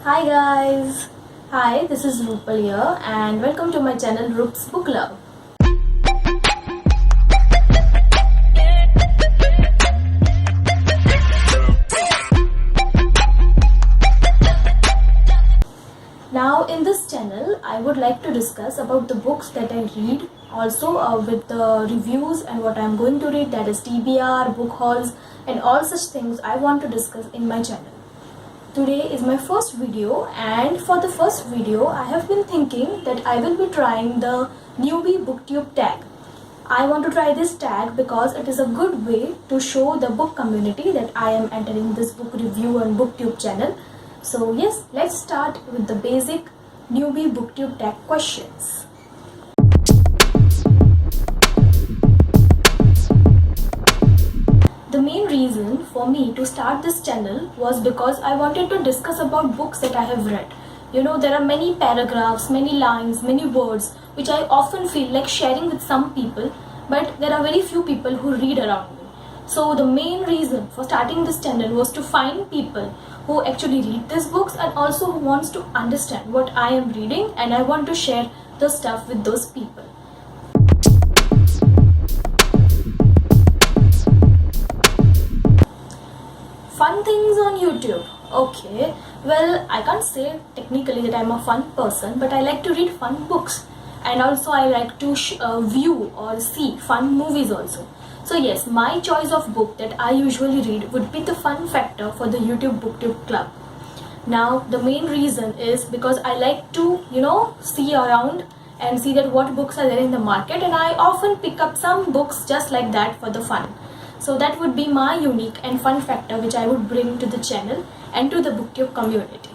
Hi guys! Hi, this is Rupal here and welcome to my channel Roop's Book Club. Now in this channel I would like to discuss about the books that I read, also with the reviews and what I am going to read, that is TBR, book hauls and all such things I want to discuss in my channel. Today is my first video, and for the first video I have been thinking that I will be trying the newbie booktube tag. I want to try this tag because it is a good way to show the book community that I am entering this book review and booktube channel. So yes, let's start with the basic newbie booktube tag questions. The main reason for me to start this channel was because I wanted to discuss about books that I have read. You know, there are many paragraphs, many lines, many words which I often feel like sharing with some people, but there are very few people who read around me. So the main reason for starting this channel was to find people who actually read these books and also who wants to understand what I am reading, and I want to share the stuff with those people. Fun things on YouTube. Okay, well, I can't say technically that I'm a fun person, but I like to read fun books, and also I like to view or see fun movies also. So yes, my choice of book that I usually read would be the fun factor for the YouTube booktube club. Now the main reason is because I like to see around and see that what books are there in the market, and I often pick up some books just like that for the fun. So that would be my unique and fun factor which I would bring to the channel and to the booktube community.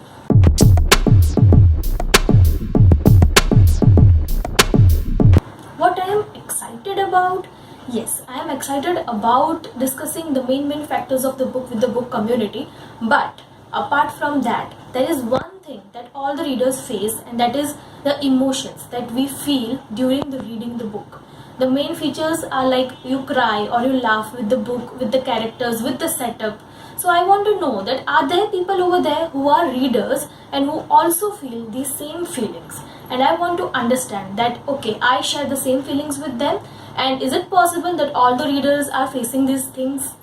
What I am excited about? Yes, I am excited about discussing the main factors of the book with the book community, but apart from that, there is one thing that all the readers face, and that is the emotions that we feel during the reading the book. The main features are like you cry or you laugh with the book, with the characters, with the setup. So I want to know that are there people over there who are readers and who also feel these same feelings, and I want to understand that okay, I share the same feelings with them, and is it possible that all the readers are facing these things?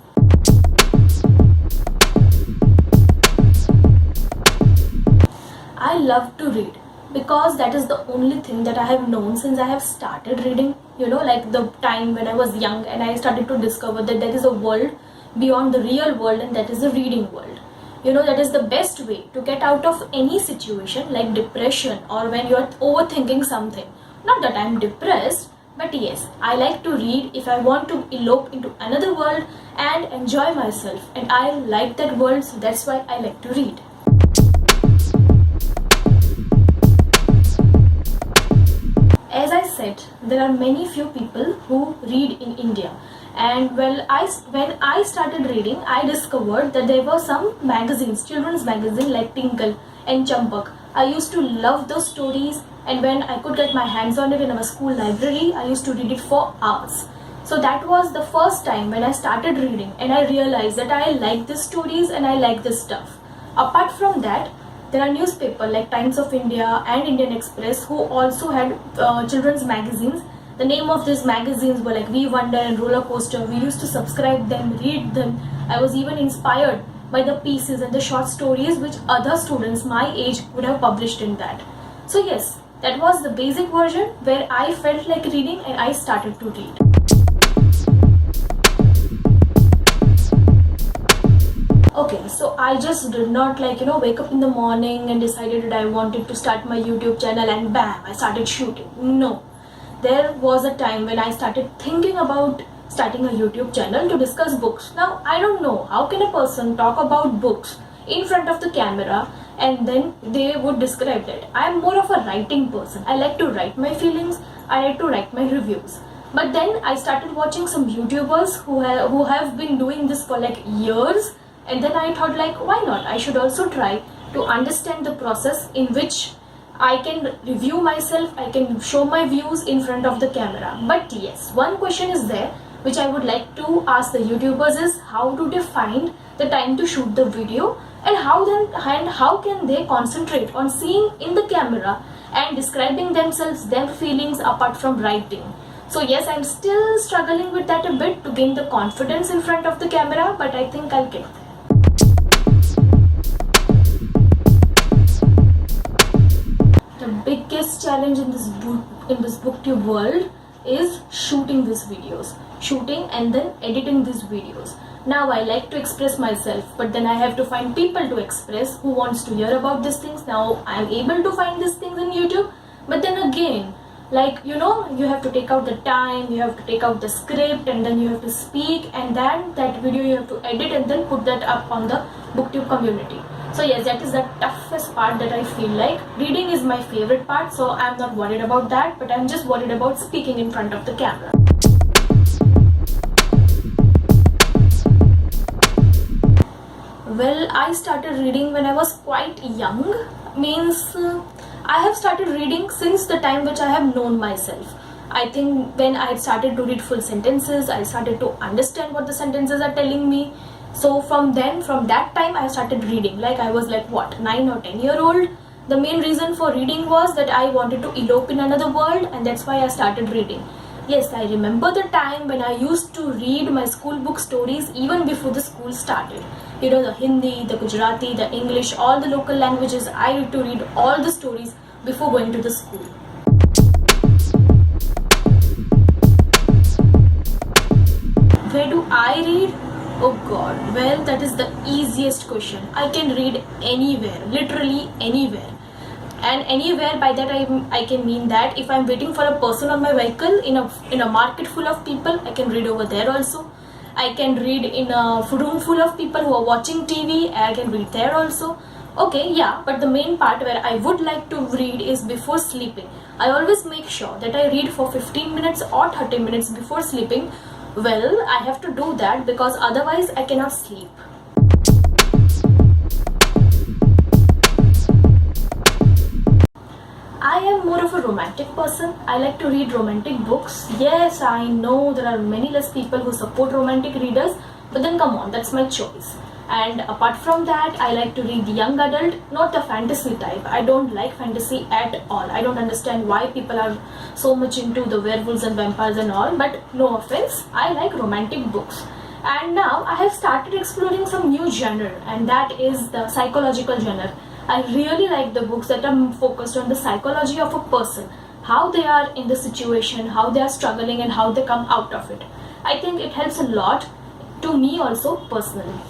I love to read because that is the only thing that I have known since I have started reading. You know, like the time when I was young and I started to discover that there is a world beyond the real world, and that is the reading world. You know, that is the best way to get out of any situation like depression or when you are overthinking something. Not that I am depressed, but yes, I like to read if I want to elope into another world and enjoy myself, and I like that world, so that's why I like to read. As I said, there are many few people who read in India, and when I started reading, I discovered that there were some magazines, children's magazines like Tinkle and Champak. I used to love those stories, and when I could get my hands on it in our school library, I used to read it for hours. So that was the first time when I started reading, and I realized that I like these stories and I like this stuff. Apart from that, there are newspapers like Times of India and Indian Express who also had children's magazines. The name of these magazines were like We Wonder and Roller Coaster. We used to subscribe them, read them. I was even inspired by the pieces and the short stories which other students my age would have published in that. So yes, that was the basic version where I felt like reading and I started to read. Okay, so I just did not wake up in the morning and decided that I wanted to start my YouTube channel and bam, I started shooting. No, there was a time when I started thinking about starting a YouTube channel to discuss books. Now, I don't know how can a person talk about books in front of the camera and then they would describe that. I am more of a writing person. I like to write my feelings, I like to write my reviews. But then I started watching some YouTubers who have been doing this for like years. And then I thought like, why not? I should also try to understand the process in which I can review myself, I can show my views in front of the camera. But yes, one question is there which I would like to ask the YouTubers is how to define the time to shoot the video and how can they concentrate on seeing in the camera and describing themselves, their feelings, apart from writing? So yes, I'm still struggling with that a bit to gain the confidence in front of the camera, but I think I'll get there. The biggest challenge in this booktube world is shooting these videos, shooting and then editing these videos. Now I like to express myself, but then I have to find people to express who wants to hear about these things. Now I am able to find these things in YouTube, but then again, like, you have to take out the time, you have to take out the script, and then you have to speak, and then that video you have to edit and then put that up on the booktube community. So yes, that is the toughest part that I feel like. Reading is my favorite part, so I'm not worried about that, but I'm just worried about speaking in front of the camera. Well, I started reading when I was quite young, means I have started reading since the time which I have known myself. I think when I started to read full sentences, I started to understand what the sentences are telling me. So from that time I started reading. Like I was like 9 or 10-year-old. The main reason for reading was that I wanted to elope in another world, and that's why I started reading. Yes, I remember the time when I used to read my school book stories even before the school started. The Hindi, the Gujarati, the English, all the local languages, I used to read all the stories before going to the school. Where do I read? Oh god, well, that is the easiest question. I can read anywhere, literally anywhere. And anywhere, by that I can mean that if I'm waiting for a person on my vehicle in a market full of people, I can read over there also. I can read in a room full of people who are watching TV, I can read there also. Okay, yeah, but the main part where I would like to read is before sleeping. I always make sure that I read for 15 minutes or 30 minutes before sleeping. Well, I have to do that because otherwise I cannot sleep. I am more of a romantic person. I like to read romantic books. Yes, I know there are many less people who support romantic readers, but then come on, that's my choice. And apart from that, I like to read young adult, not the fantasy type. I don't like fantasy at all. I don't understand why people are so much into the werewolves and vampires and all, but no offense, I like romantic books. And now I have started exploring some new genre, and that is the psychological genre. I really like the books that are focused on the psychology of a person, how they are in the situation, how they are struggling, and how they come out of it. I think it helps a lot to me also personally.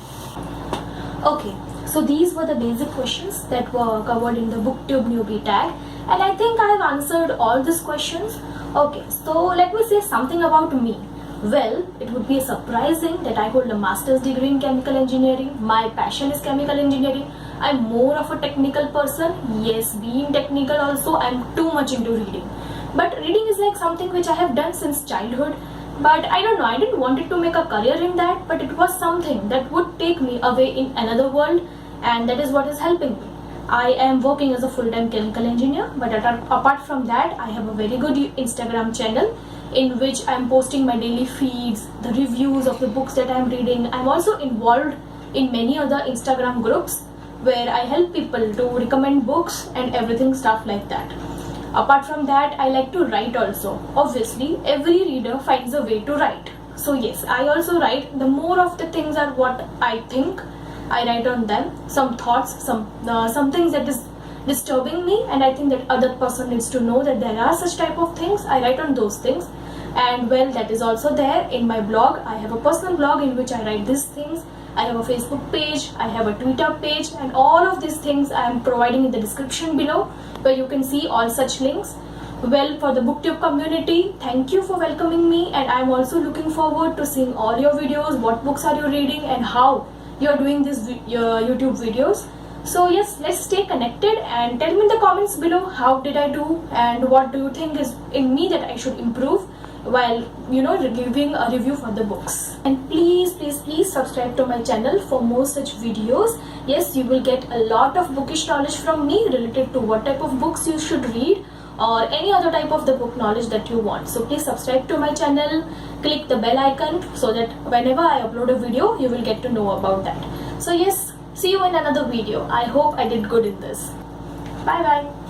Okay, so these were the basic questions that were covered in the booktube newbie tag, and I think I have answered all these questions. Okay, so let me say something about me. Well, it would be surprising that I hold a master's degree in chemical engineering. My passion is chemical engineering. I'm more of a technical person. Yes, being technical also, I'm too much into reading. But reading is like something which I have done since childhood. But I don't know, I didn't want to make a career in that, but it was something that would take me away in another world, and that is what is helping me. I am working as a full-time chemical engineer, but apart from that, I have a very good Instagram channel in which I am posting my daily feeds, the reviews of the books that I am reading. I am also involved in many other Instagram groups where I help people to recommend books and everything stuff like that. Apart from that, I like to write also. Obviously, every reader finds a way to write. So yes, I also write. The more of the things are what I think, I write on them. Some thoughts, some things that is disturbing me, and I think that other person needs to know that there are such type of things. I write on those things. And well, that is also there in my blog. I have a personal blog in which I write these things. I have a Facebook page, I have a Twitter page, and all of these things I am providing in the description below, where you can see all such links. Well, for the booktube community, thank you for welcoming me, and I am also looking forward to seeing all your videos, what books are you reading and how you are doing these YouTube videos. So yes, let's stay connected and tell me in the comments below how did I do and what do you think is in me that I should improve while giving a review for the books. And please subscribe to my channel for more such videos. Yes, you will get a lot of bookish knowledge from me related to what type of books you should read or any other type of the book knowledge that you want. So please subscribe to my channel, click the bell icon so that whenever I upload a video you will get to know about that. So yes, see see you in another video. I hope I did good in this. Bye bye.